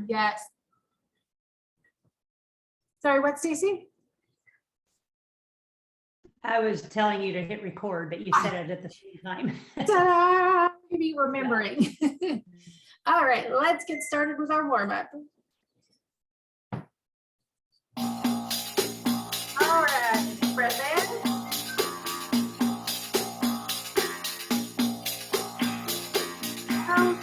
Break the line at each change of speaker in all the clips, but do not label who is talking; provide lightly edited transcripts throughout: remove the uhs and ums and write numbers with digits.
Yes. Sorry, what, Stacy?
I was telling you to hit record, but you said it at the same time.
Ta-da! Maybe remembering. All right, let's get started with our warm up. All right, breath in. Out.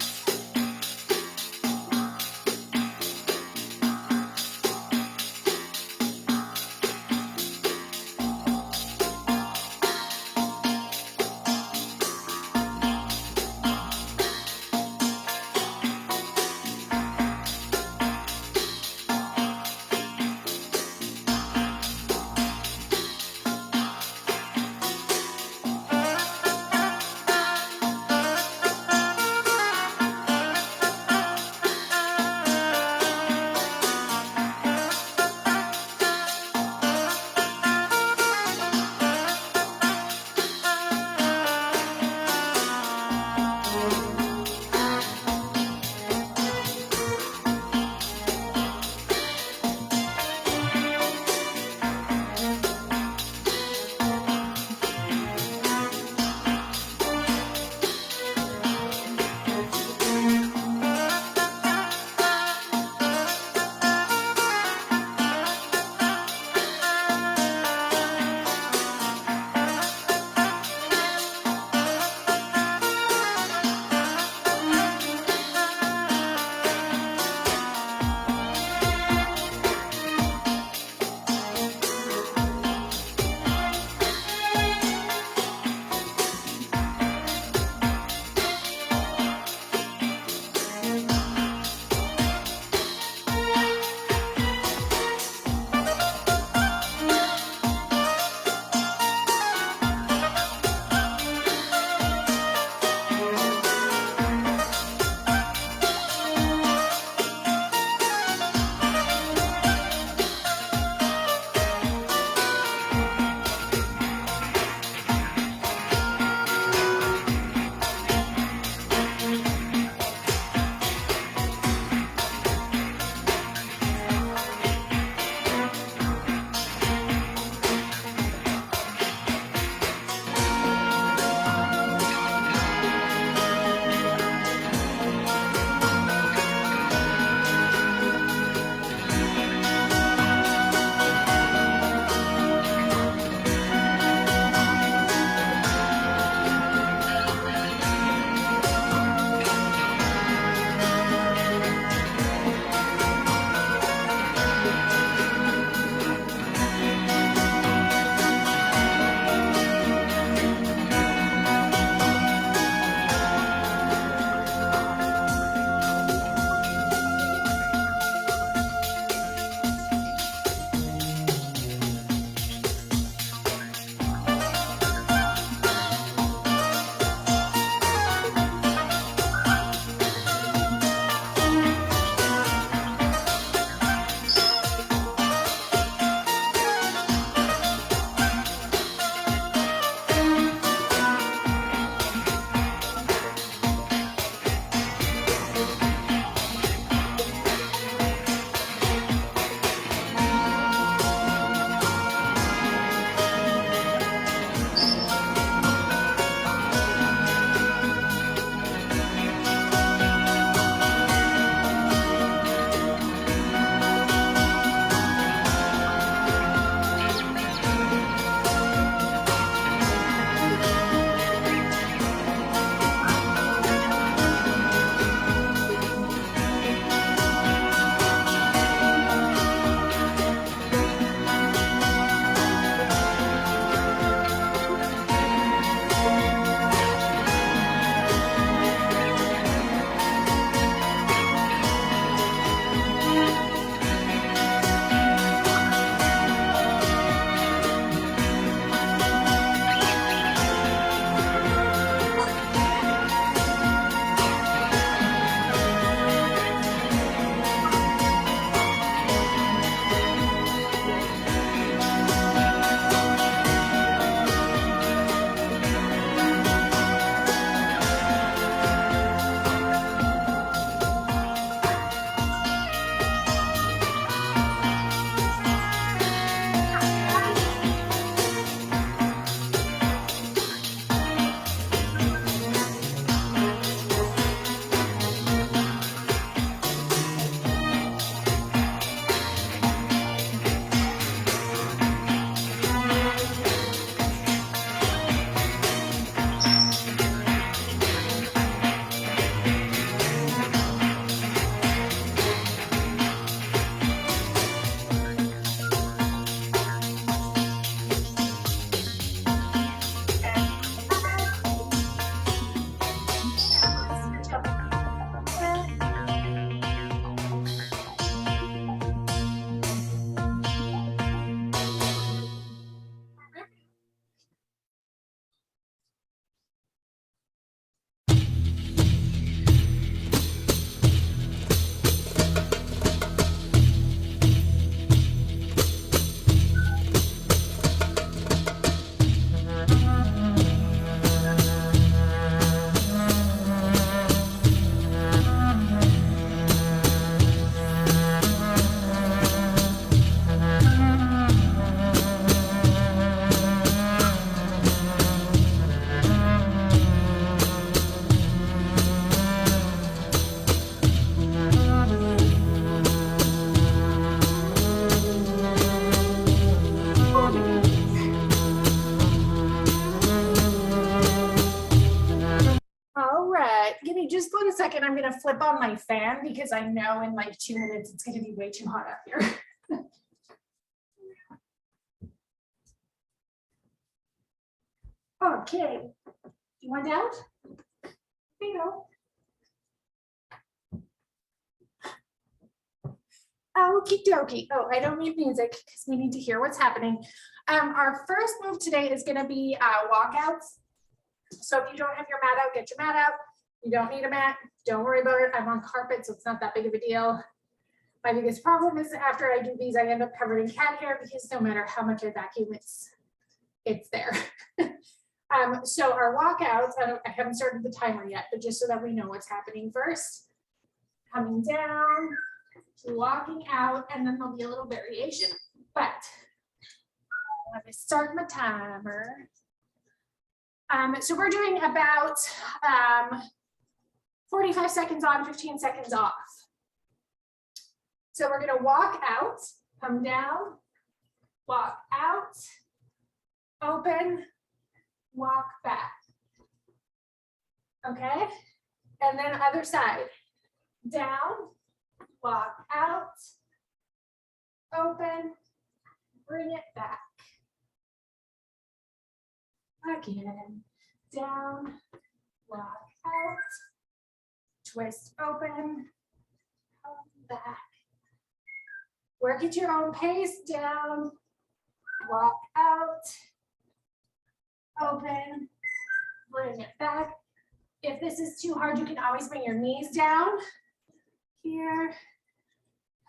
second, I'm gonna flip on my fan because I know in like 2 minutes it's gonna be way too hot up here. Okay, you want out? Here you go. Okie dokie. Oh, I don't need music because we need to hear what's happening. Our first move today is gonna be walkouts. So if you don't have your mat out, get your mat out. You don't need a mat, don't worry about it. I'm on carpet, so it's not that big of a deal. My biggest problem is after I do these, I end up covered in cat hair because no matter how much I vacuum, it's there. So our walkouts, I haven't started the timer yet, but just so that we know what's happening first. Coming down, walking out, and then there'll be a little variation. But let me start my timer. So we're doing about 45 seconds on, 15 seconds off. So we're gonna walk out, come down, walk out, open, walk back. Okay, and then other side, down, walk out, open, bring it back. Again, down, walk out, twist open, come back. Work at your own pace, down, walk out, open, bring it back. If this is too hard, you can always bring your knees down. Here,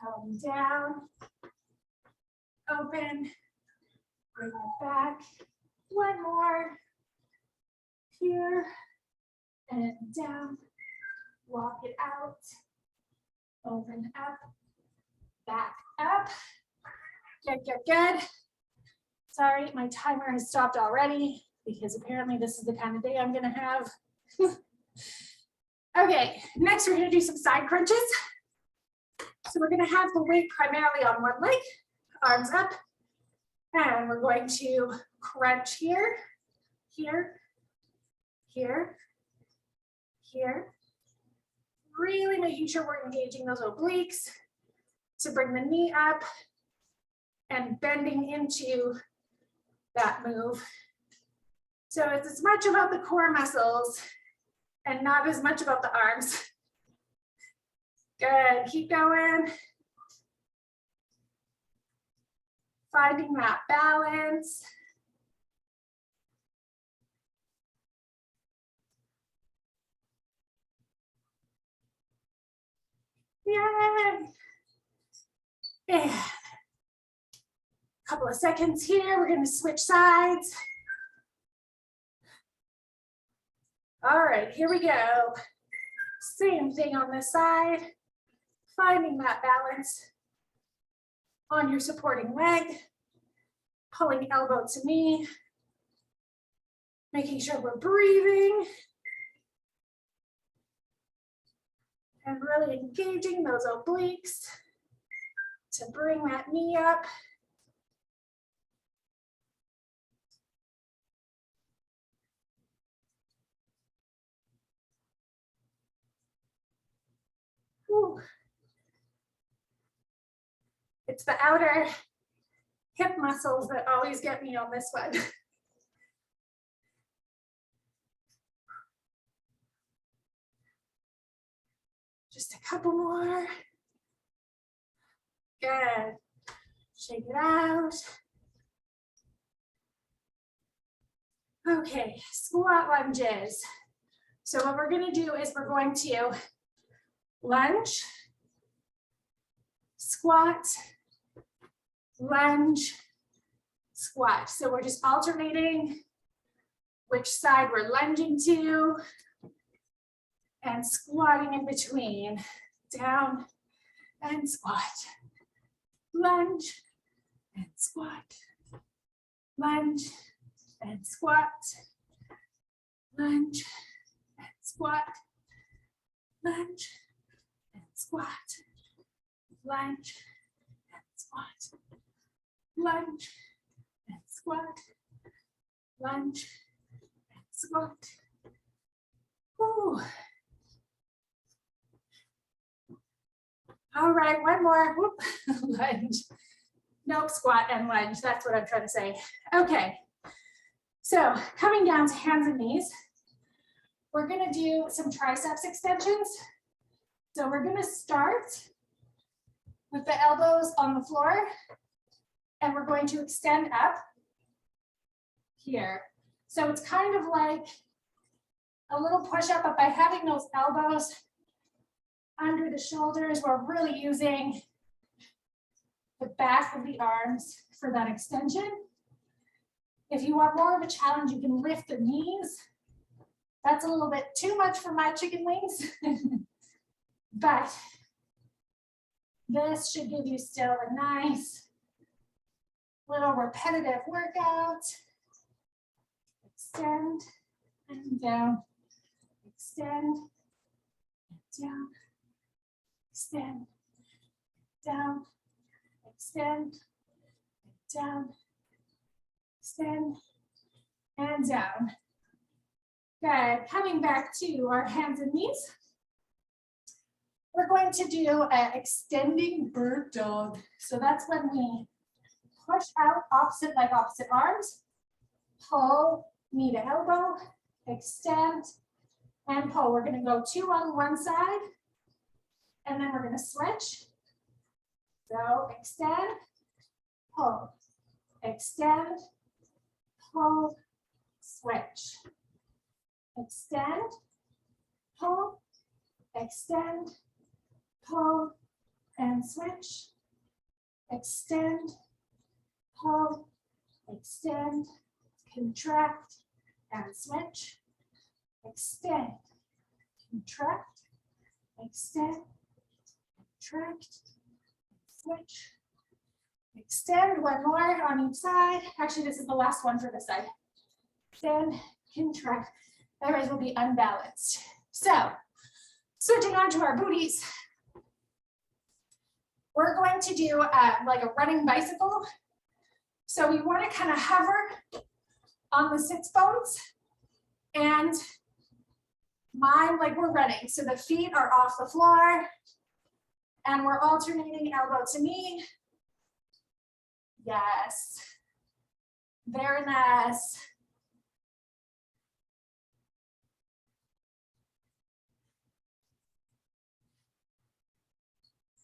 come down, open, bring it back. One more. Here and down, walk it out, open up, back up. Good, good, good. Sorry, my timer has stopped already because apparently this is the kind of day I'm gonna have. Okay, next we're gonna do some side crunches. So we're gonna have the weight primarily on one leg, arms up, and we're going to crunch here, here, here, here. Really making sure we're engaging those obliques to bring the knee up and bending into that move. So it's as much about the core muscles and not as much about the arms. Good, keep going. Finding that balance. Yay. Yeah. Couple of seconds here. We're going to switch sides. All right, here we go. Same thing on this side. Finding that balance on your supporting leg. Pulling elbow to knee. Making sure we're breathing. And really engaging those obliques to bring that knee up. Whew. It's the outer hip muscles that always get me on this one. Just a couple more. Good. Shake it out. Okay, squat lunges. So what we're going to do is we're going to lunge, squat, lunge, squat. So we're just alternating which side we're lunging to and squatting in between. Down and squat. Lunge and squat. Lunge and squat. Lunge and squat. Lunge and squat. Lunge and squat. Lunge and squat. Lunge and squat. Ooh. All right, one more. Whoop. Lunge. Nope, squat and lunge. That's what I'm trying to say. Okay. So coming down to hands and knees, we're going to do some triceps extensions. So we're going to start with the elbows on the floor, and we're going to extend up here. So it's kind of like a little push up, but by having those elbows under the shoulders, we're really using the back of the arms for that extension. If you want more of a challenge, you can lift the knees. That's a little bit too much for my chicken wings, but this should give you still a nice little repetitive workout. Extend and down, extend, down, extend, down, extend, down, extend, and down. Good. Coming back to our hands and knees. We're going to do an extending bird dog. So that's when we push out opposite leg, opposite arms, pull, knee to elbow, extend, and pull. We're going to go 2 on one side, and then we're going to switch. So extend, pull, extend, pull, switch. Extend, pull, extend, pull, and switch. Extend, pull, extend, contract, and switch. Extend, contract, extend, contract, switch. Extend, one more on each side. Actually, this is the last one for this side. Extend, contract. Otherwise, we'll be unbalanced. So, switching on to our booties. We're going to do like a running bicycle. So we want to kind of hover on the sits bones and mime like we're running. So the feet are off the floor and we're alternating elbow to knee. Yes. Very nice.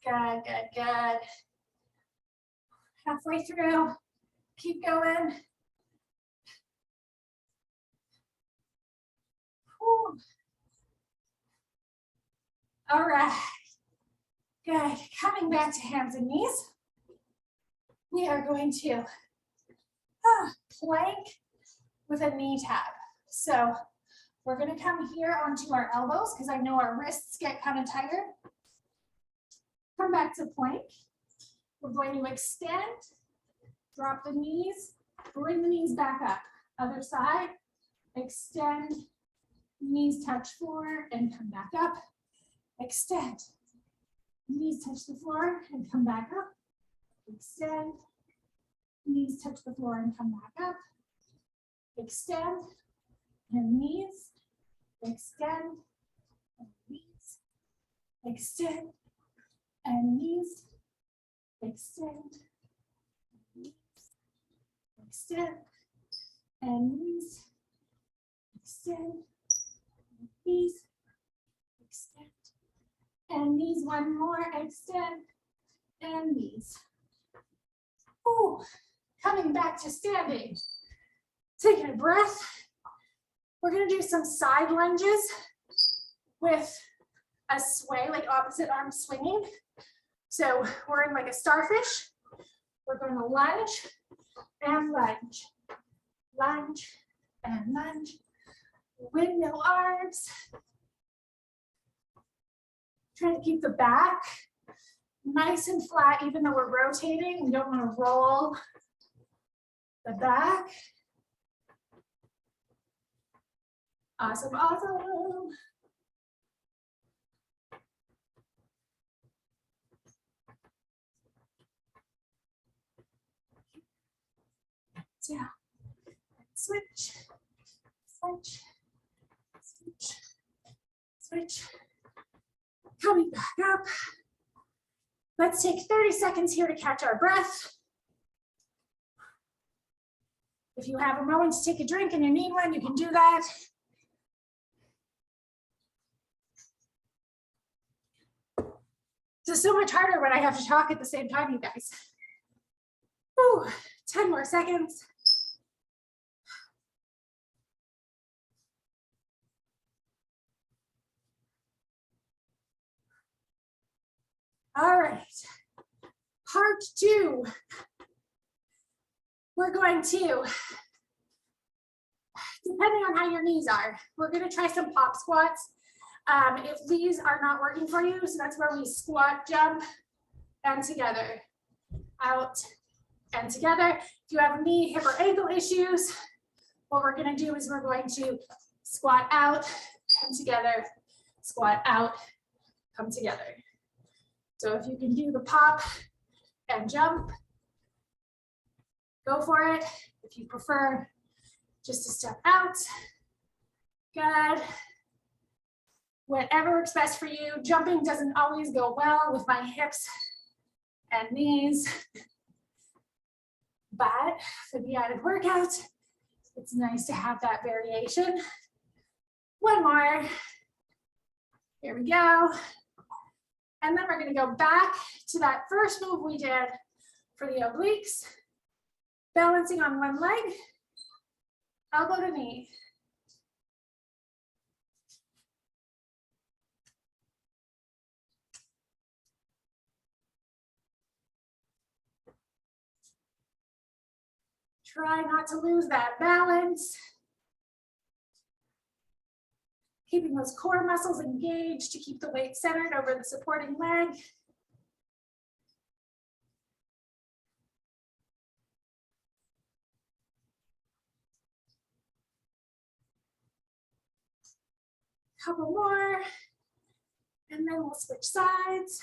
Good, good, good. Halfway through, keep going. Whew. All right, good. Coming back to hands and knees. We are going to plank with a knee tap. So we're going to come here onto our elbows because I know our wrists get kind of tired. Come back to plank. We're going to extend, drop the knees, bring the knees back up. Other side, extend, knees touch floor and come back up. Extend, knees touch the floor and come back up. Extend, knees touch the floor and come back up. Extend, and knees, extend, and knees, extend, and knees, extend, knees, extend, and knees, extend, knees, extend, and knees. One more, extend, and knees. Ooh, coming back to standing. Taking a breath. We're gonna do some side lunges with a sway, like opposite arm swinging. So we're in like a starfish. We're going to lunge and lunge, lunge and lunge. Windmill arms. Try to keep the back nice and flat, even though we're rotating. We don't want to roll the back. Awesome, awesome. Yeah. Switch, switch, switch, switch. Coming back up. Let's take 30 seconds here to catch our breath. If you have a moment to take a drink and you need one, you can do that. This is so much harder when I have to talk at the same time, you guys. Whew, 10 more seconds. All right, part 2. We're going to, depending on how your knees are, we're going to try some pop squats. If these are not working for you, so that's where we squat, jump, and together, out, and together. If you have knee, hip, or ankle issues, what we're going to do is we're going to squat out, come together, squat out, come together. So if you can do the pop and jump, go for it. If you prefer just to step out, good. Whatever works best for you. Jumping doesn't always go well with my hips and knees, but for the added workout, it's nice to have that variation. One more. Here we go. And then we're going to go back to that first move we did for the obliques. Balancing on one leg, elbow to knee. Try not to lose that balance. Keeping those core muscles engaged to keep the weight centered over the supporting leg. Couple more, and then we'll switch sides.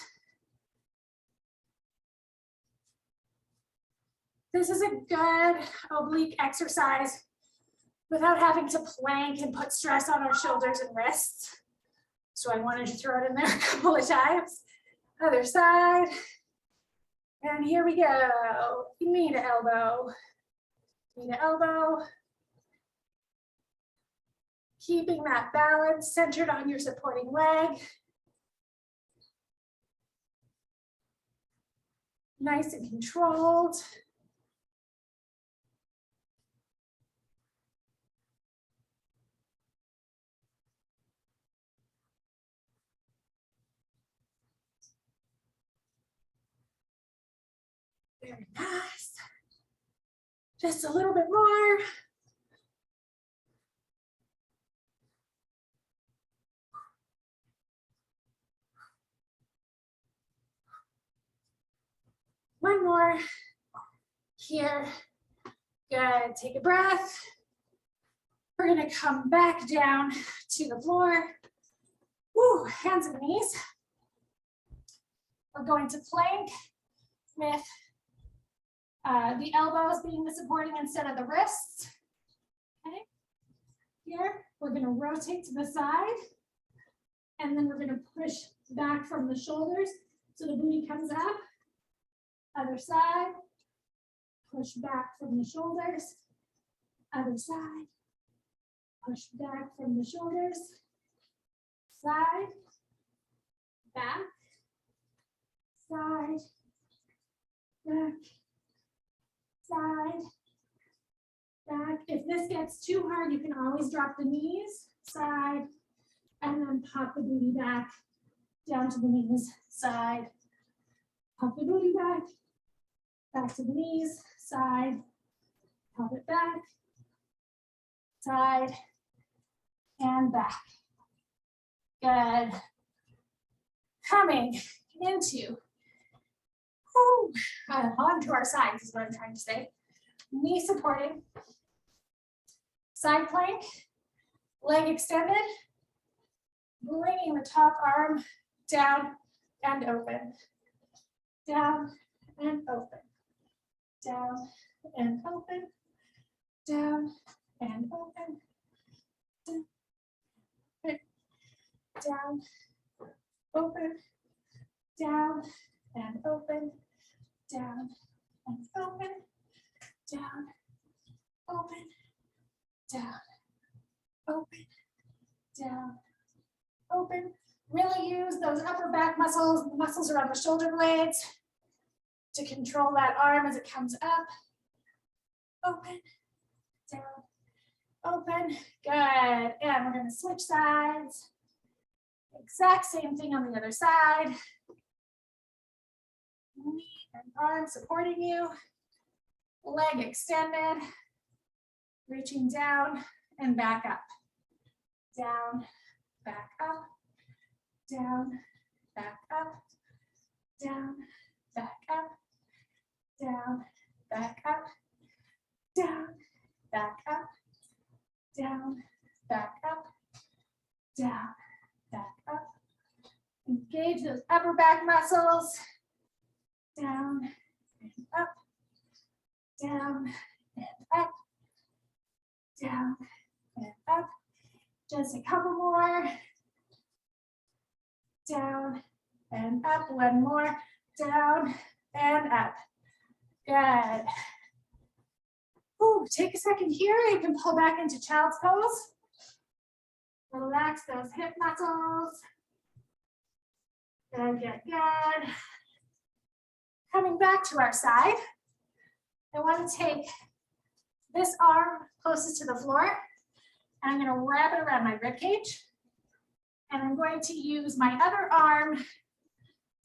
This is a good oblique exercise without having to plank and put stress on our shoulders and wrists. So I wanted to throw it in there a couple of times. Other side. And here we go. Knee to elbow. Knee to elbow. Keeping that balance centered on your supporting leg. Nice and controlled. Very nice. Just a little bit more. One more. Here. Good. Take a breath. We're going to come back down to the floor. Woo, hands and knees. We're going to plank with the elbows being the supporting instead of the wrists. Okay. Here, we're going to rotate to the side. And then we're going to push back from the shoulders so the booty comes up. Other side. Push back from the shoulders. Other side. Push back from the shoulders. Side. Back. Side. Back. Side. Back. If this gets too hard, you can always drop the knees. Side. And then pop the booty back down to the knees. Side. Pop the booty back. Back to the knees. Side. Pop it back. Side. And back. Good. Coming into, onto our sides is what I'm trying to say. Knee supporting. Side plank. Leg extended. Bringing the top arm down and open. Down and open. Down and open. Down and open. Down, open, down, and open. down, and open, down, open, down, open, down, open. Really use those upper back muscles, the muscles around the shoulder blades to control that arm as it comes up. Open, down, open. Good. And we're going to switch sides. Exact same thing on the other side. Knee and arm supporting you. Leg extended. Reaching down and back up. Down, back up. Down, back up. Down, back up. Down, back up. Down, back up. Down, back up. Down, back up. Engage those upper back muscles. Down and up. Down and up. Down and up. Just a couple more. Down and up. One more. Down and up. Good. Ooh, take a second here. You can pull back into child's pose. Relax those hip muscles. Good, good, good. Coming back to our side, I want to take this arm closest to the floor, and I'm going to wrap it around my rib cage. And I'm going to use my other arm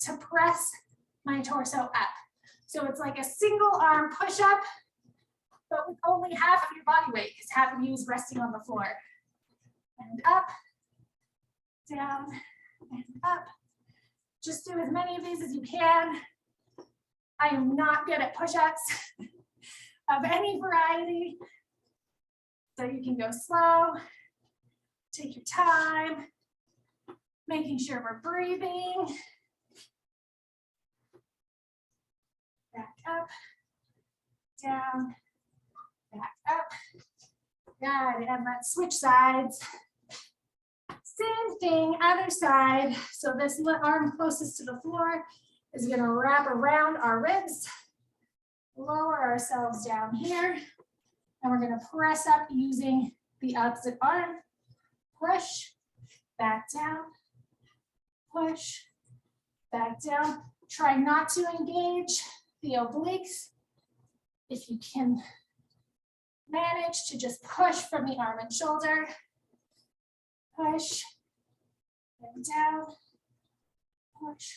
to press my torso up. So it's like a single arm push up, but with only half of your body weight, because half of you is resting on the floor. And up, down, and up. Just do as many of these as you can. I am not good at push-ups of any variety. So you can go slow, take your time, making sure we're breathing. Back up, down, back up. Good, and let's switch sides. Same thing, other side. So this arm closest to the floor is going to wrap around our ribs, lower ourselves down here, and we're going to press up using the opposite arm. Push, back down, push, back down. Try not to engage the obliques. If you can manage to just push from the arm and shoulder. Push and down, push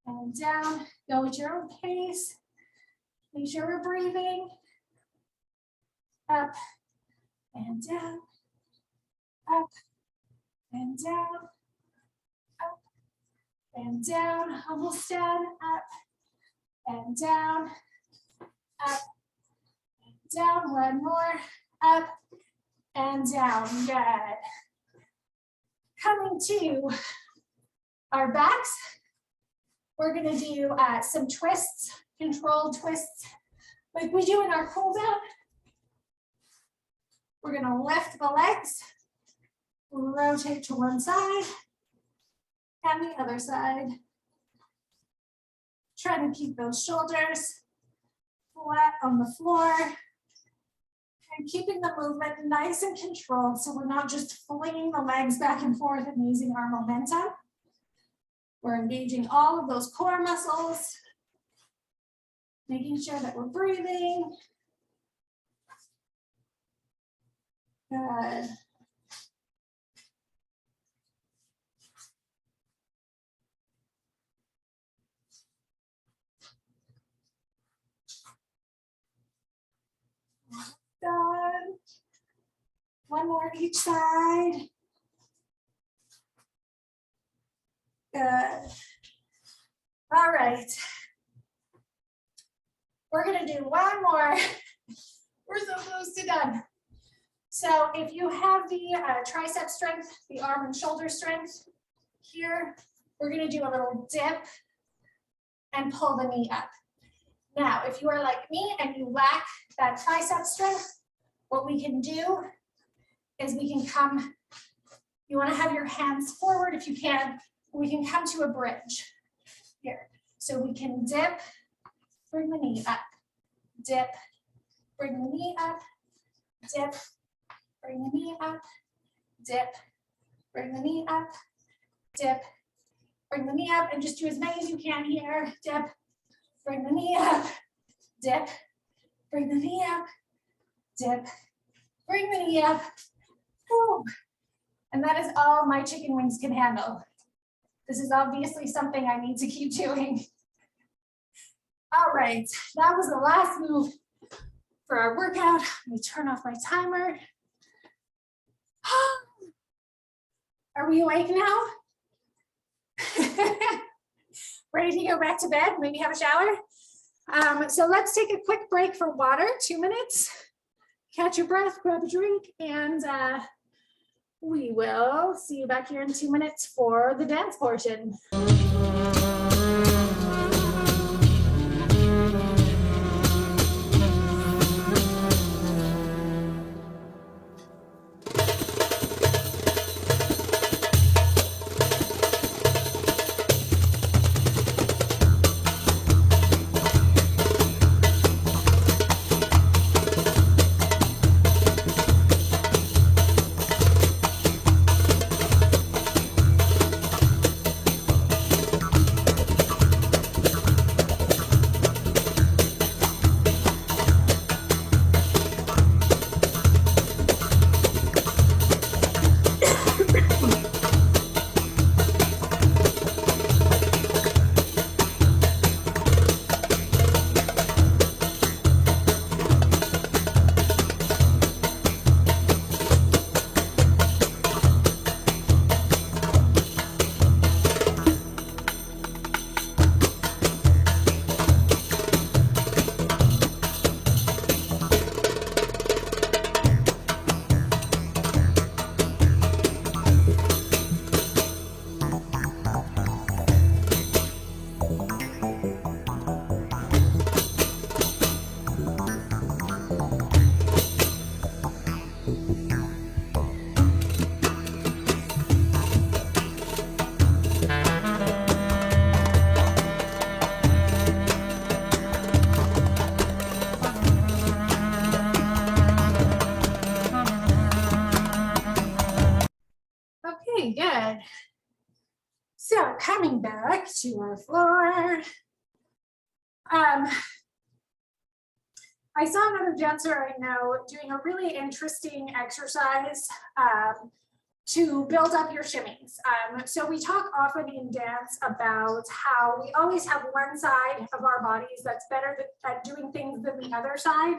and down. Go at your own pace. Make sure we're breathing. Up and down, up and down, up and down. Almost done. Up and down, up and down. One more. Up and down. Good. Coming to our backs, we're going to do some twists, controlled twists, like we do in our cool down. We're going to lift the legs, rotate to one side and the other side. Try to keep those shoulders flat on the floor. And keeping the movement nice and controlled so we're not just flinging the legs back and forth and using our momentum. We're engaging all of those core muscles, making sure that we're breathing. Good. Done. One more each side. Good. All right. We're going to do one more. We're so close to done. So if you have the tricep strength, the arm and shoulder strength here, we're going to do a little dip and pull the knee up. Now, if you are like me and you lack that tricep strength, what we can do is we can come, you want to have your hands forward if you can, we can come to a bridge here. So we can dip bring the knee up, dip, bring the knee up, dip, bring the knee up, dip, bring the knee up, dip, bring the knee up, and just do as many as you can here. Dip, bring the knee up, dip, bring the knee up, dip, bring the knee up. Whew. And that is all my chicken wings can handle. This is obviously something I need to keep doing. All right, that was the last move for our workout. Let me turn off my timer. Are we awake now? Ready to go back to bed? Maybe have a shower? So let's take a quick break for water, 2 minutes. Catch your breath, grab a drink, and we will see you back here in 2 minutes for the dance portion. Okay, good. So coming back to our floor. I saw another dancer I know doing a really interesting exercise to build up your shimmies. So we talk often in dance about how we always have one side of our bodies that's better at doing things than the other side.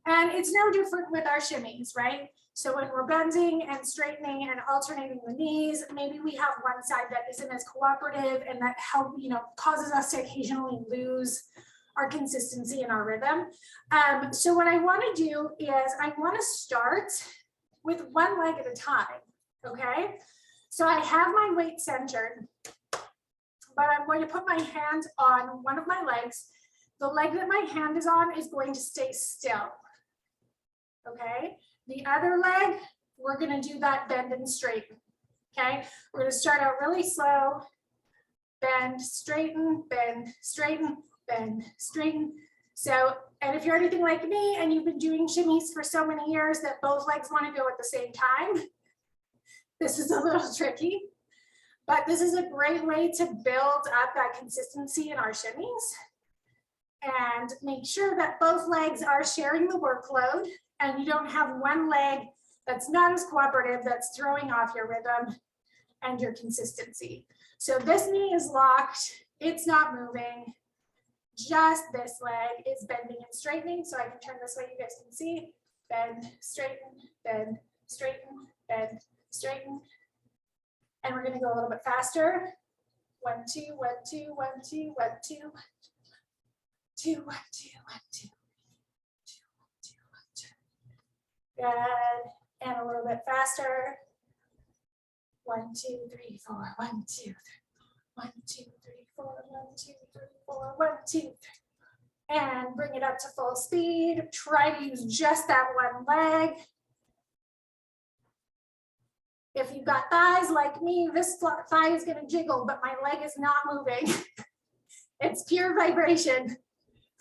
And it's no different with our shimmies, right? So when we're bending and straightening and alternating the knees, maybe we have one side that isn't as cooperative and that causes us to occasionally lose our consistency and our rhythm. So what I want to do is I want to start with one leg at a time, okay? So I have my weight centered, but I'm going to put my hand on one of my legs. The leg that my hand is on is going to stay still, okay? The other leg, we're going to do that bend and straighten, okay? We're going to start out really slow, bend, straighten, bend, straighten. So, and if you're anything like me and you've been doing shimmies for so many years that both legs want to go at the same time, this is a little tricky, but this is a great way to build up that consistency in our shimmies and make sure that both legs are sharing the workload and you don't have one leg that's not as cooperative, that's throwing off your rhythm and your consistency. So this knee is locked, it's not moving. Just this leg is bending and straightening. So I can turn this way, you guys can see. Bend, straighten, bend, straighten, bend, straighten. And we're gonna go a little bit faster. 1, 2, 1, 2, 1, 2, 1, 2, 1, 2, 1, 2, 1, 2. Good. And a little bit faster. 1, 2, 3, 4, 1, 2, 3. 1, 2, 3, 4, 1, 2, 3, 4, 1, 2, 3. And bring it up to full speed. Try to use just that one leg. If you've got thighs like me, this thigh is going to jiggle, but my leg is not moving. It's pure vibration.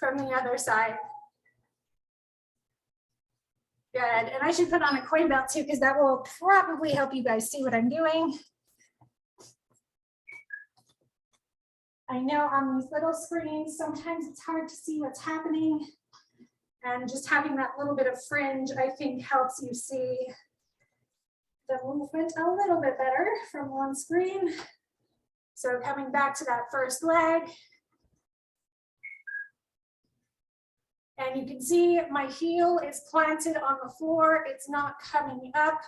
from the other side. Good, and I should put on a coin belt too, because that will probably help you guys see what I'm doing. I know on these little screens, sometimes it's hard to see what's happening. And just having that little bit of fringe, I think, helps you see the movement a little bit better from one screen. So coming back to that first leg. And you can see my heel is planted on the floor. It's not coming up.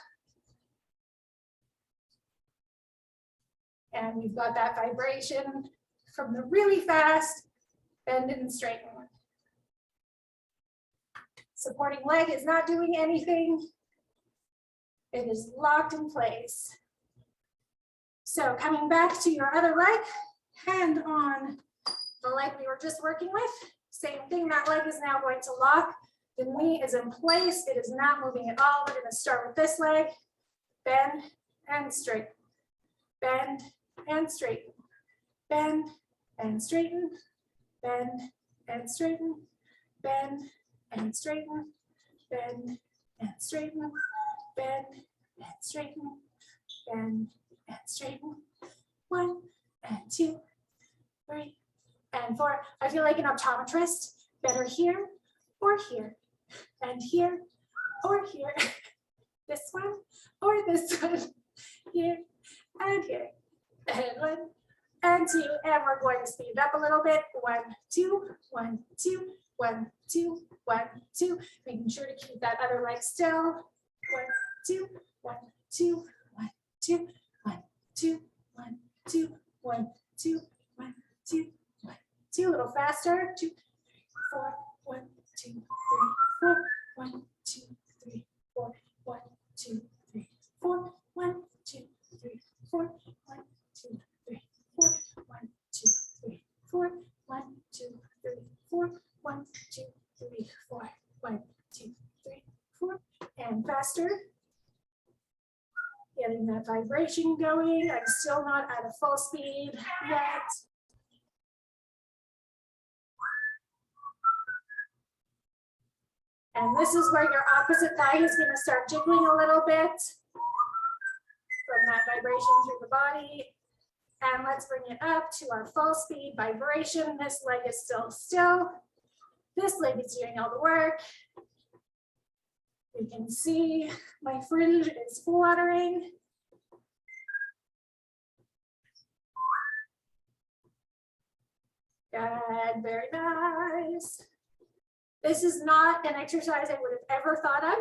And we've got that vibration from the really fast bend and straighten. Supporting leg is not doing anything. It is locked in place. So coming back to your other leg, hand on the leg we were just working with. Same thing, that leg is now going to lock. The knee is in place. It is not moving at all. We're going to start with this leg. Bend and straighten. Bend and straighten. Bend and straighten. Bend and straighten. Bend and straighten. Bend and straighten. Bend and straighten. Bend and straighten. 1 and 2, 3 and 4. I feel like an optometrist. Better here or here, and here or here. This one or this one. Here and here. And 1 and 2. And we're going to speed it up a little bit. 1, 2, 1, 2, 1, 2, 1, 2. Making sure to keep that other leg still. 1, 2, 1, 2, 1, 2, 1, 2, 1, 2, 1, 2, 1, 2, 1, 2. A little faster. 2, 3, 4, 1, 2, 3, 4, 1, 2, 3, 4, 1, 2, 3, 4, 1, 2, 3, 4, 1, 2, 3, 4, 1, 2, 3, 4, 1, 2, 3, 4, 1, 2, 3, 4, 1, 2, 3, 4, and faster. Getting that vibration going. I'm still not at a full speed yet. And this is where your opposite thigh is going to start jiggling a little bit from that vibration through the body. And let's bring it up to our full speed vibration. This leg is still still. This leg is doing all the work. You can see my fringe is fluttering. Good, very nice. This is not an exercise I would have ever thought of,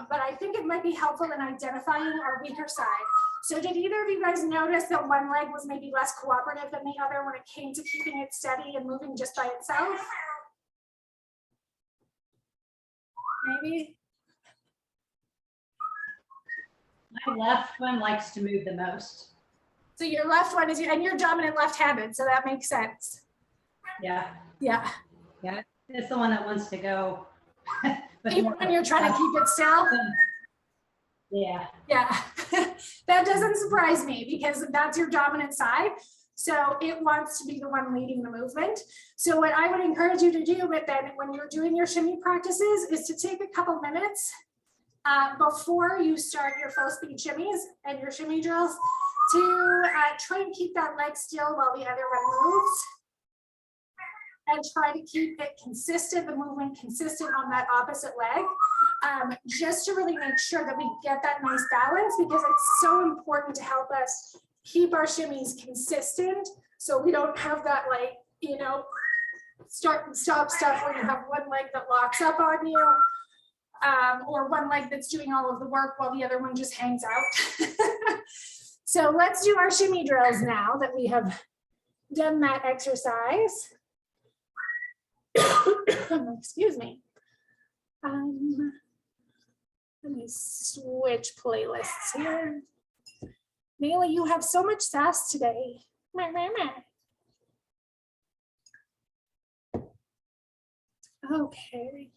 but I think it might be helpful in identifying our weaker side. So did either of you guys notice that one leg was maybe less cooperative than the other when it came to keeping it steady and moving just by itself? Maybe.
My left one likes to move the most.
So your left one is, and you're dominant left-handed, so that makes sense.
Yeah.
Yeah.
Yeah. It's the one that wants to go. But
Even when you're trying to keep it still.
Yeah.
Yeah. That doesn't surprise me because that's your dominant side. So it wants to be the one leading the movement. So what I would encourage you to do, but then when you're doing your shimmy practices, is to take a couple minutes before you start your full speed shimmies and your shimmy drills to try and keep that leg still while the other one moves. And try to keep it consistent, the movement consistent on that opposite leg, just to really make sure that we get that nice balance, because it's so important to help us keep our shimmies consistent so we don't have that, like, you know, start and stop stuff where you have one leg that locks up on you, or one leg that's doing all of the work while the other one just hangs out. So let's do our shimmy drills now that we have done that exercise. Excuse me. Let me switch playlists here. Mayla, you have so much sass today. Okay.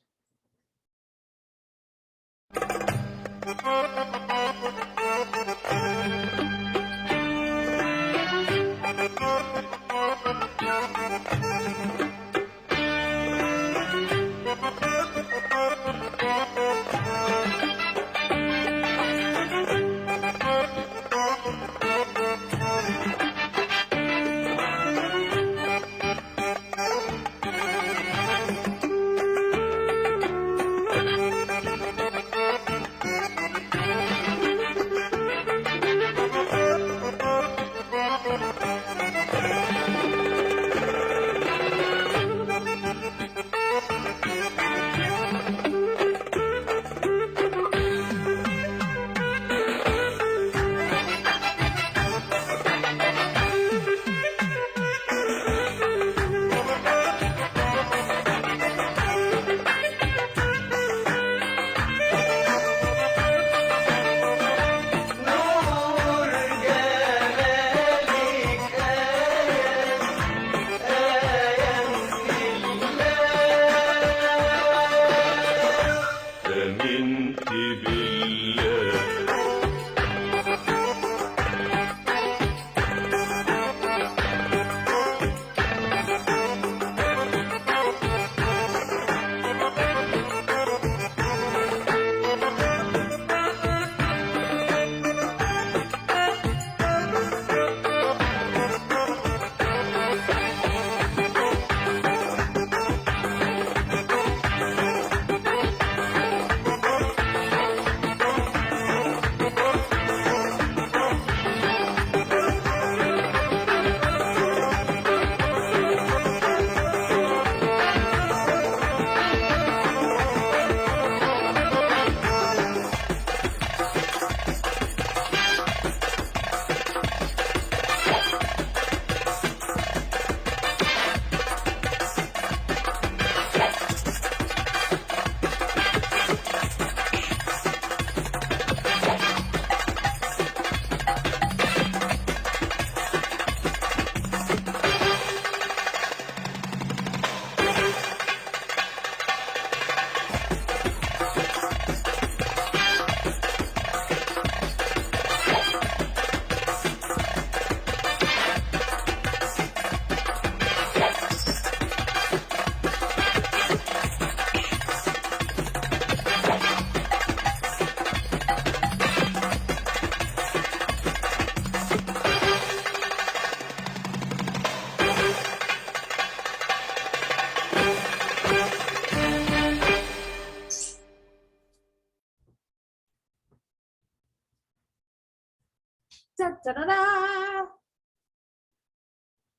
Da-da-da.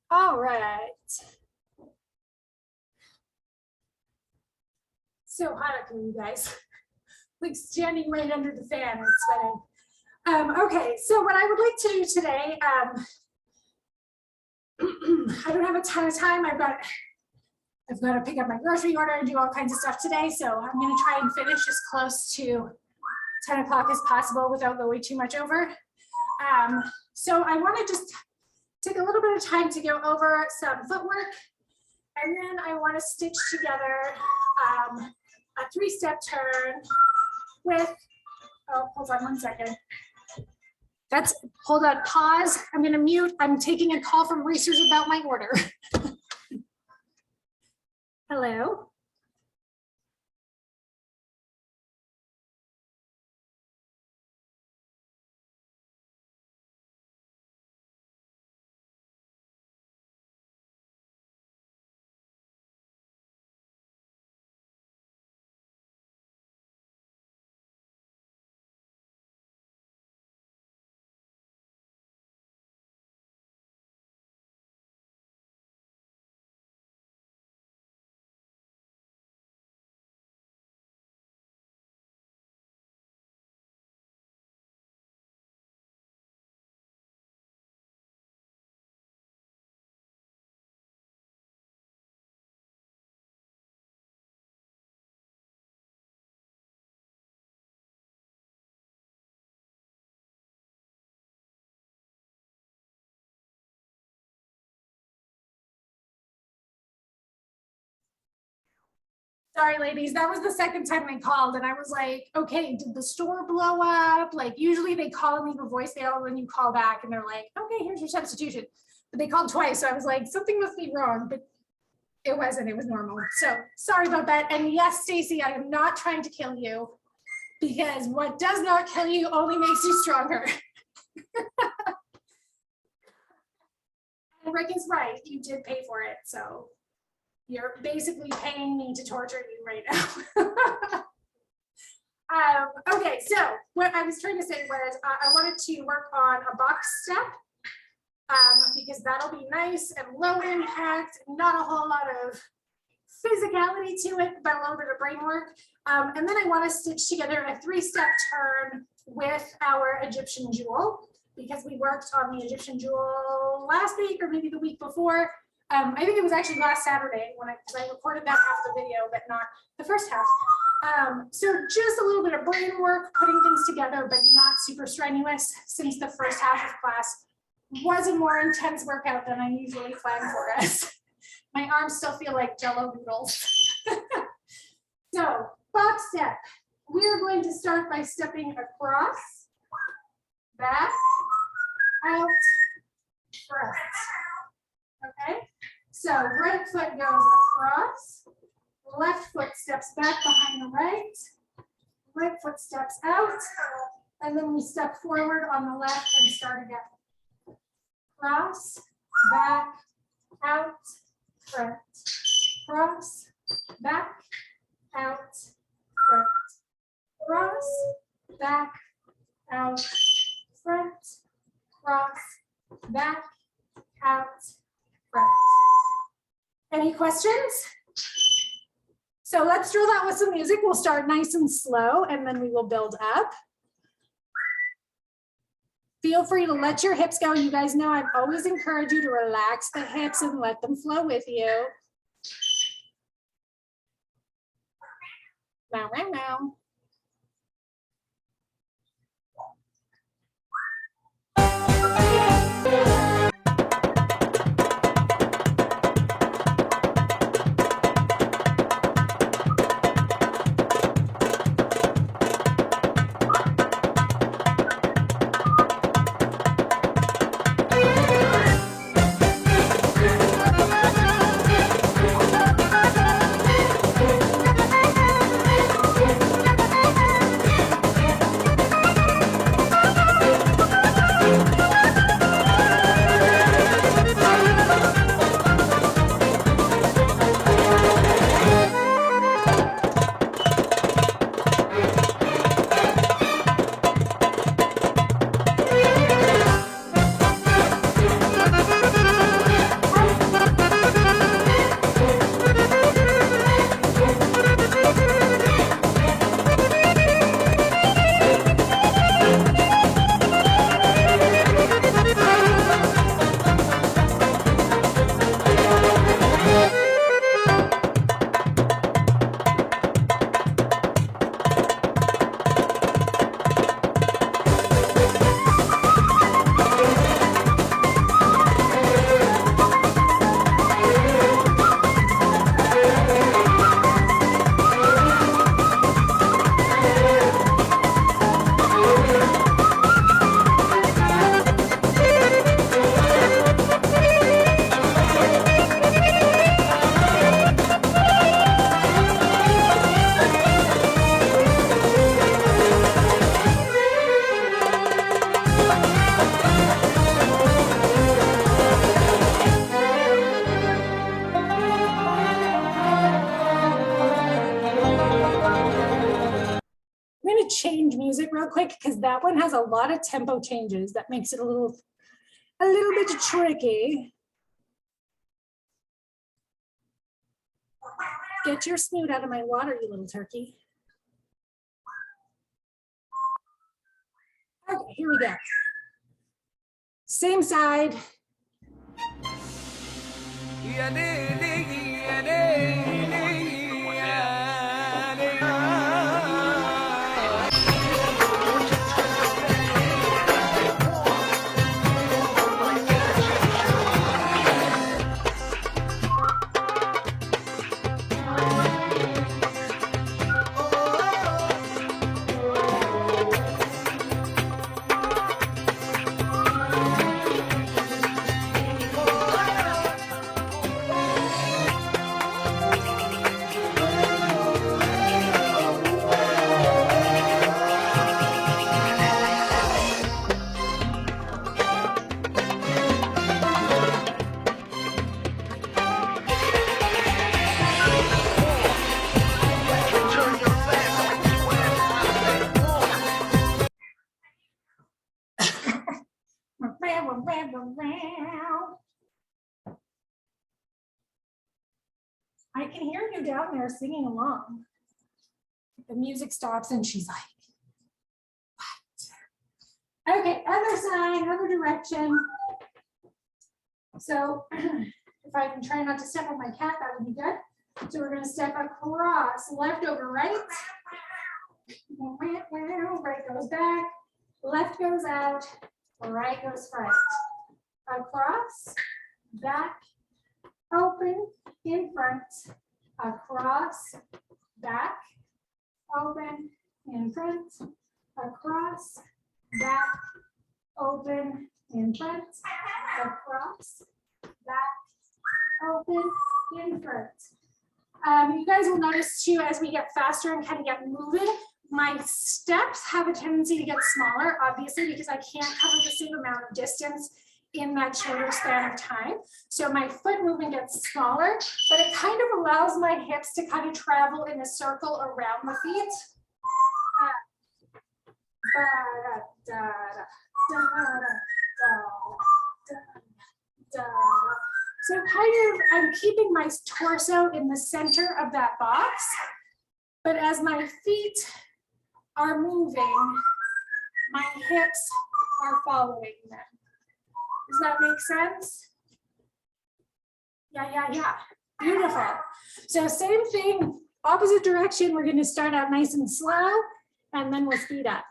All right. So hot up here, you guys. Like standing right under the fan and sweating. Okay, so what I would like to do today, I don't have a ton of time. I've got to pick up my grocery order and do all kinds of stuff today. So I'm going to try and finish as close to 10 o'clock as possible without going too much over. So I want to just take a little bit of time to go over some footwork, and then I want to stitch together a 3-step turn with, oh, hold on 1 second. Hold on, pause. I'm going to mute. I'm taking a call from Racers about my order. Hello. Sorry, ladies, that was the second time they called and I was like, okay, did the store blow up? Like usually they call and leave a voicemail when you call back and they're like, okay, here's your substitution. But they called twice. So I was like, something must be wrong, but it wasn't, it was normal. So sorry about that. And yes, Stacy, I am not trying to kill you because what does not kill you only makes you stronger. And Rick is right, you did pay for it, so. You're basically paying me to torture you right now. Okay, so what I was trying to say was I wanted to work on a box step because that'll be nice and low impact, not a whole lot of physicality to it, but a little bit of brain work. And then I want to stitch together a 3-step turn with our Egyptian jewel because we worked on the Egyptian jewel last week or maybe the week before. I think it was actually last Saturday when I recorded that half the video, but not the first half. So just a little bit of brain work, putting things together, but not super strenuous since the first half of class was a more intense workout than I usually plan for us. My arms still feel like Jell-O noodles. So box step, we're going to start by stepping across, back, out, front. Okay, so right foot goes across, left foot steps back behind the right foot steps out, and then we step forward on the left and start again. Cross, back, out, front. Cross, back, out, front. Cross, back, out, front. Cross, back, out, front. Any questions? So let's drill that with some music. We'll start nice and slow and then we will build up. Feel free to let your hips go. You guys know I've always encouraged you to relax the hips and let them flow with you. Meow, meow, meow. change music real quick because that one has a lot of tempo changes. That makes it a little bit tricky. Get your snoot out of my water, you little turkey. Okay, here we go. Same side. I can hear you down there singing along. The music stops and she's like, what? Okay, other side, other direction. So if I can try not to step on my cat, that would be good. So we're going to step across, left over right. Right goes back, left goes out, right goes front. Across, back, open, in front, across, back, open, in front, across, back, open, in front, across, back, open, in front. You guys will notice too, as we get faster and kind of get moving, my steps have a tendency to get smaller, obviously, because I can't cover the same amount of distance in that shorter span of time. So my foot movement gets smaller, but it kind of allows my hips to kind of travel in a circle around the feet. So kind of, I'm keeping my torso in the center of that box, but as my feet are moving, my hips are following them. Does that make sense? Yeah. Beautiful. So same thing, opposite direction. We're going to start out nice and slow, and then we'll speed up.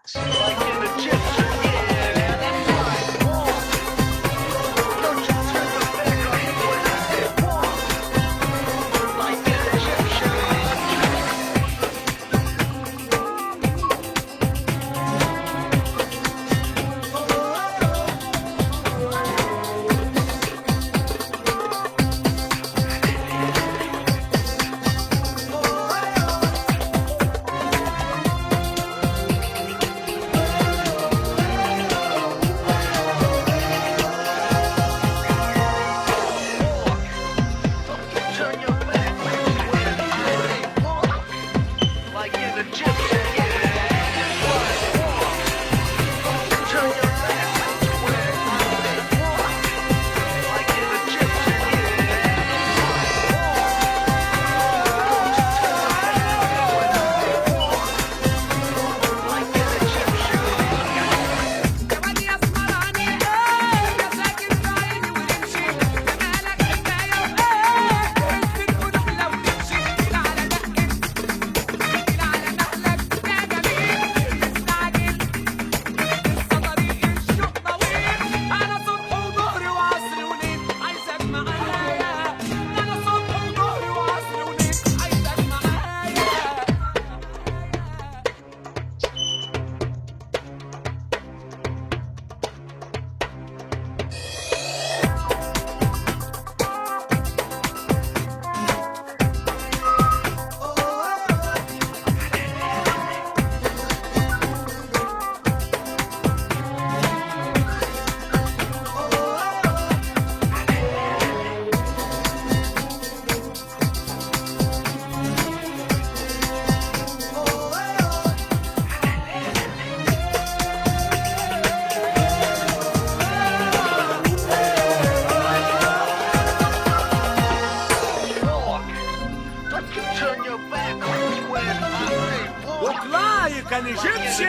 American Egyptian.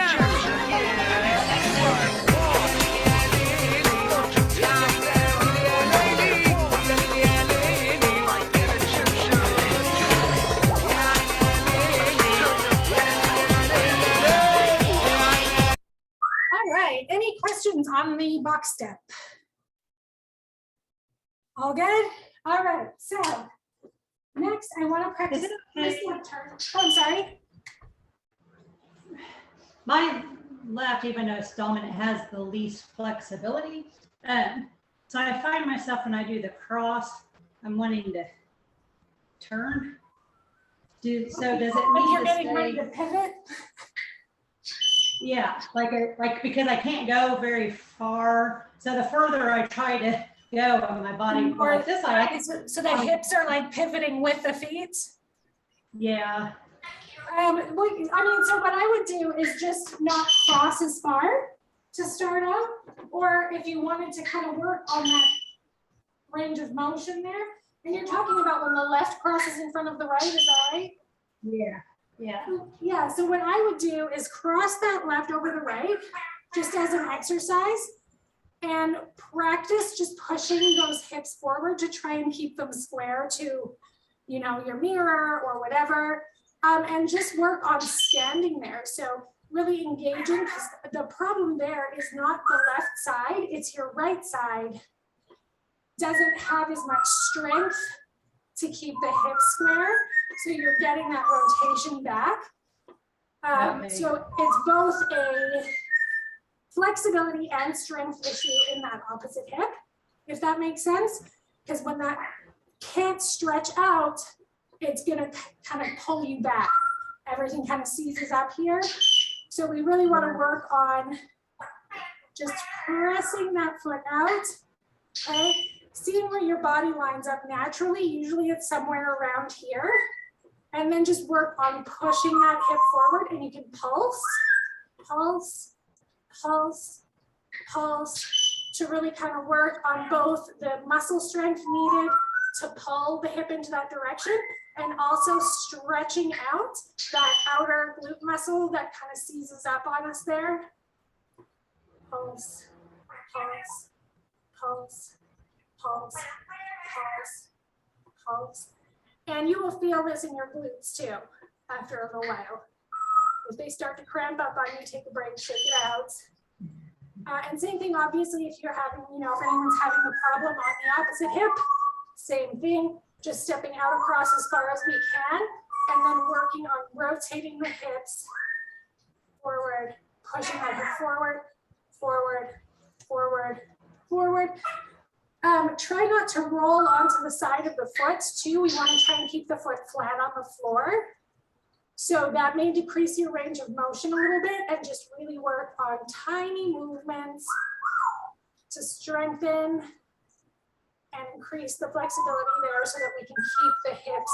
All right, any questions on the box step? All good? All right, so next I want to practice
Is it
this
okay?
left turn. Oh, I'm sorry.
My left, even though it's dominant, has the least flexibility. So I find myself when I do the cross, I'm wanting to turn. So does it
When you're
need to
getting ready
stay?
to pivot.
Yeah, like because I can't go very far. So the further I try to go on my body,
Or
like this, I can,
so the hips are like pivoting with the feet.
yeah.
I mean, so what I would do is just not cross as far to start out, or if you wanted to kind of work on that range of motion there, and you're talking about when the left crosses in front of the right, is that right?
Yeah. Yeah.
Yeah, so what I would do is cross that left over the right, just as an exercise, and practice just pushing those hips forward to try and keep them square to, you know, your mirror or whatever, and just work on standing there. So really engaging, because the problem there is not the left side, it's your right side doesn't have as much strength to keep the hips square. So you're getting that rotation back.
Okay.
So it's both a flexibility and strength issue in that opposite hip, if that makes sense. Because when that can't stretch out, it's gonna kind of pull you back. Everything kind of seizes up here. So we really want to work on just pressing that foot out, okay? Seeing where your body lines up naturally, usually it's somewhere around here. And then just work on pushing that hip forward, and you can pulse, pulse, pulse, pulse, to really kind of work on both the muscle strength needed to pull the hip into that direction, and also stretching out that outer glute muscle that kind of seizes up on us there. Pulse, pulse, pulse, pulse, pulse, pulse. And you will feel this in your glutes too after a little while. If they start to cramp up on you, take a break, shake it out. And same thing, obviously, if you're having, you know, if anyone's having a problem on the opposite hip, same thing, just stepping out across as far as we can, and then working on rotating the hips forward, pushing that hip forward, forward, forward, forward. Try not to roll onto the side of the foot too. We want to try and keep the foot flat on the floor. So that may decrease your range of motion a little bit, and just really work on tiny movements to strengthen and increase the flexibility there so that we can keep the hips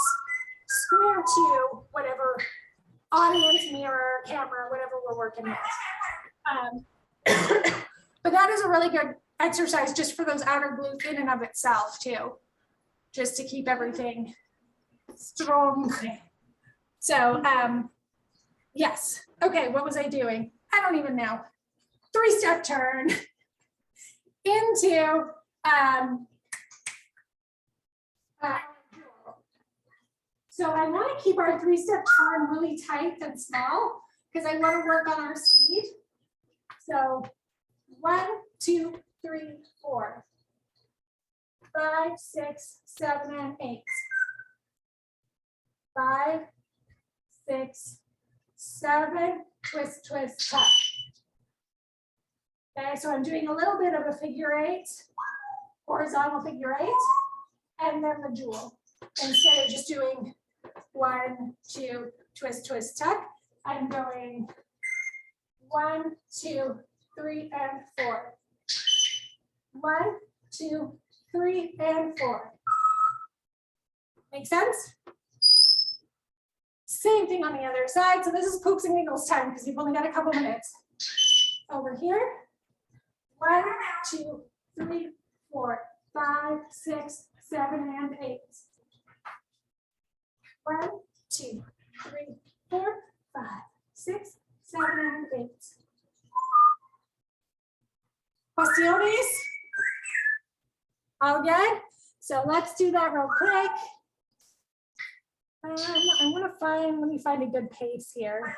square to whatever audience, mirror, camera, whatever we're working with. But that is a really good exercise just for those outer glutes in and of itself too, just to keep everything strong. So yes, okay, what was I doing? I don't even know. 3-step turn into so I want to keep our 3-step turn really tight and small because I want to work on our speed. So 1, 2, 3, 4, 5, 6, 7, and 8. 5, 6, 7, twist, twist, tuck. Okay, so I'm doing a little bit of a figure 8, horizontal figure 8, and then the jewel. Instead of just doing 1, 2, twist, twist, tuck, I'm going 1, 2, 3, and 4. 1, 2, 3, and 4. Make sense? Same thing on the other side. So this is pokes and wiggles time because you've only got a couple minutes. Over here. 1, 2, 3, 4, 5, 6, 7, and 8. 1, 2, 3, 4, 5, 6, 7, Respiraciones? All good? So let's do that real quick. I want to find, let me find a good pace here.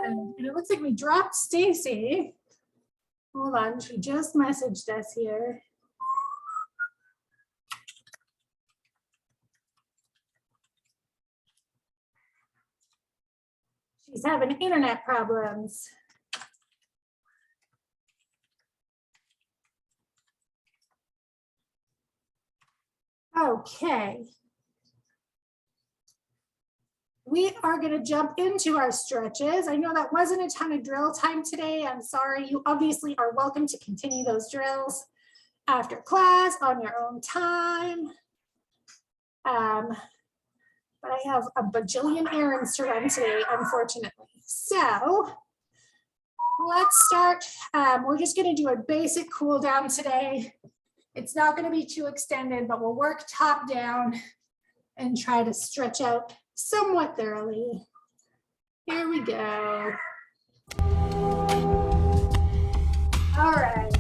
And it looks like we dropped Stacy. Hold on, she just messaged us here. She's having internet problems. Okay. We are going to jump into our stretches. I know that wasn't a ton of drill time today. I'm sorry. You obviously are welcome to continue those drills after class on your own time. But I have a bajillion errands to run today, unfortunately. So let's start. We're just going to do a basic cool down today. It's not going to be too extended, but we'll work top down and try to stretch out somewhat thoroughly. Here we go. All right.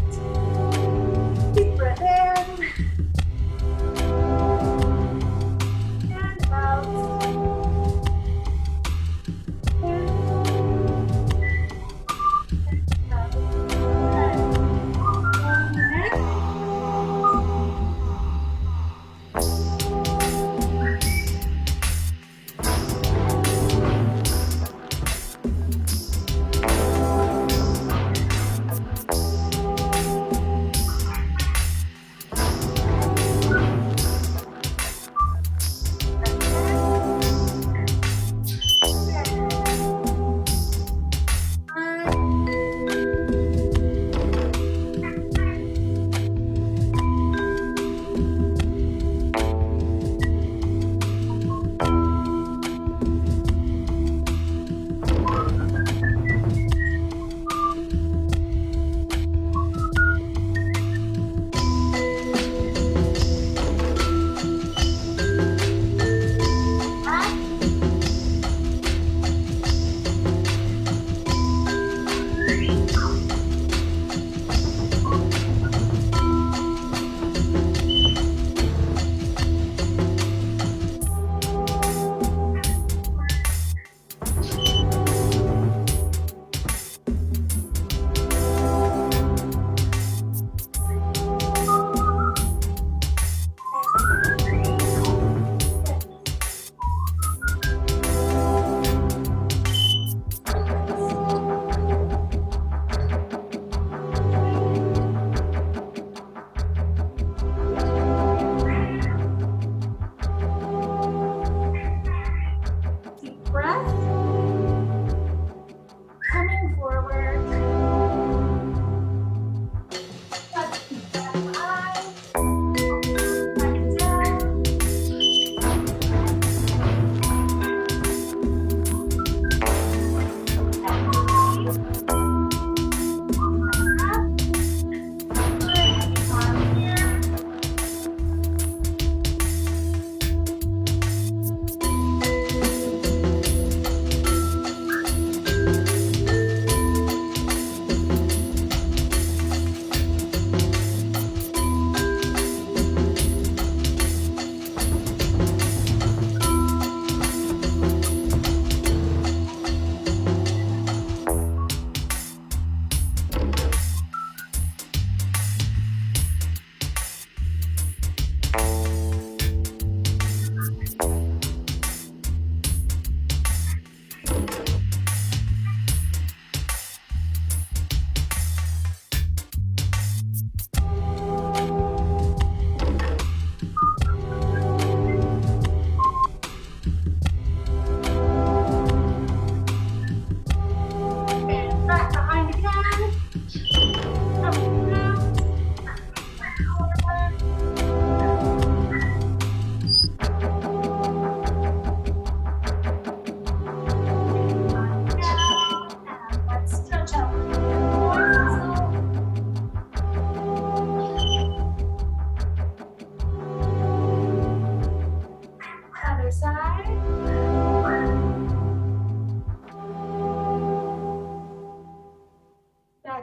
Deep breath in. And out. In. And out. And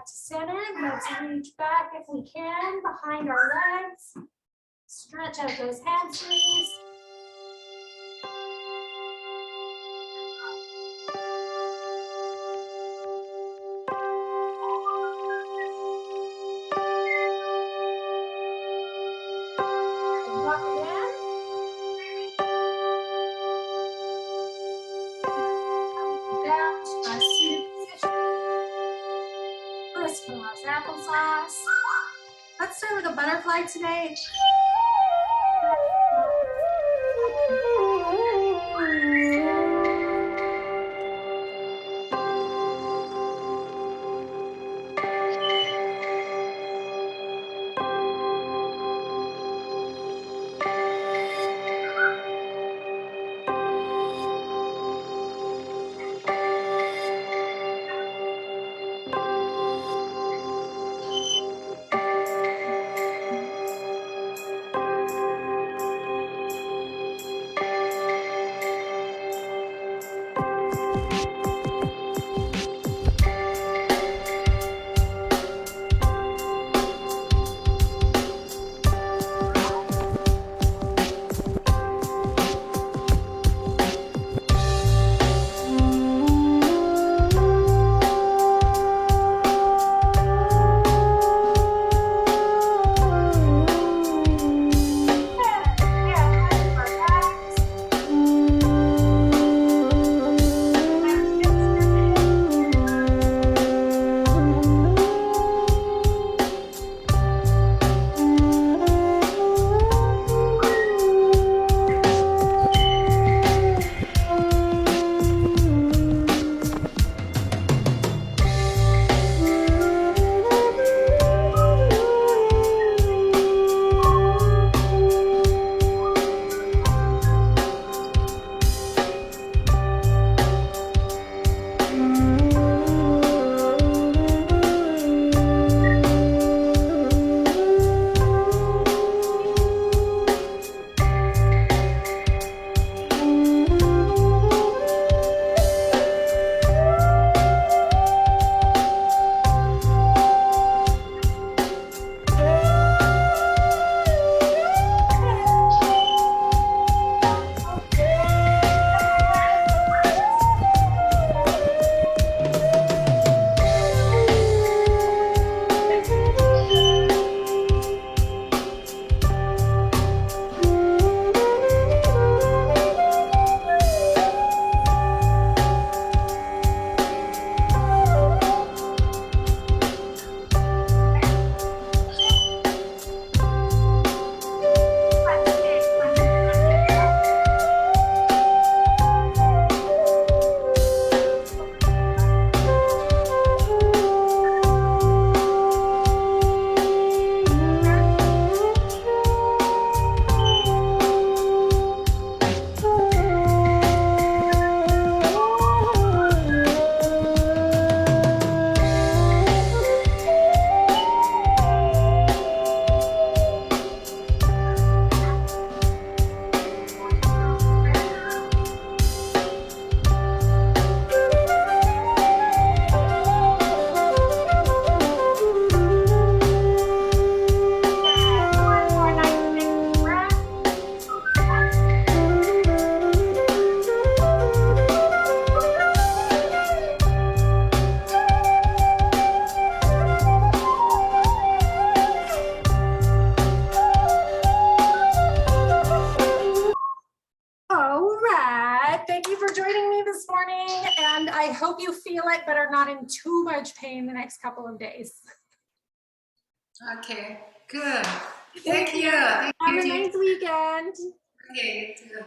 back to center. Let's reach back if we can behind our legs. Stretch out those hamstrings. Walk again. Down to our seated position. Crisscross applesauce. Let's start with a butterfly today. I hope you feel it, but are not in too much pain the next couple of days.
Okay, good. Thank you. Thank
Have
you.
a nice weekend.
Okay, you too.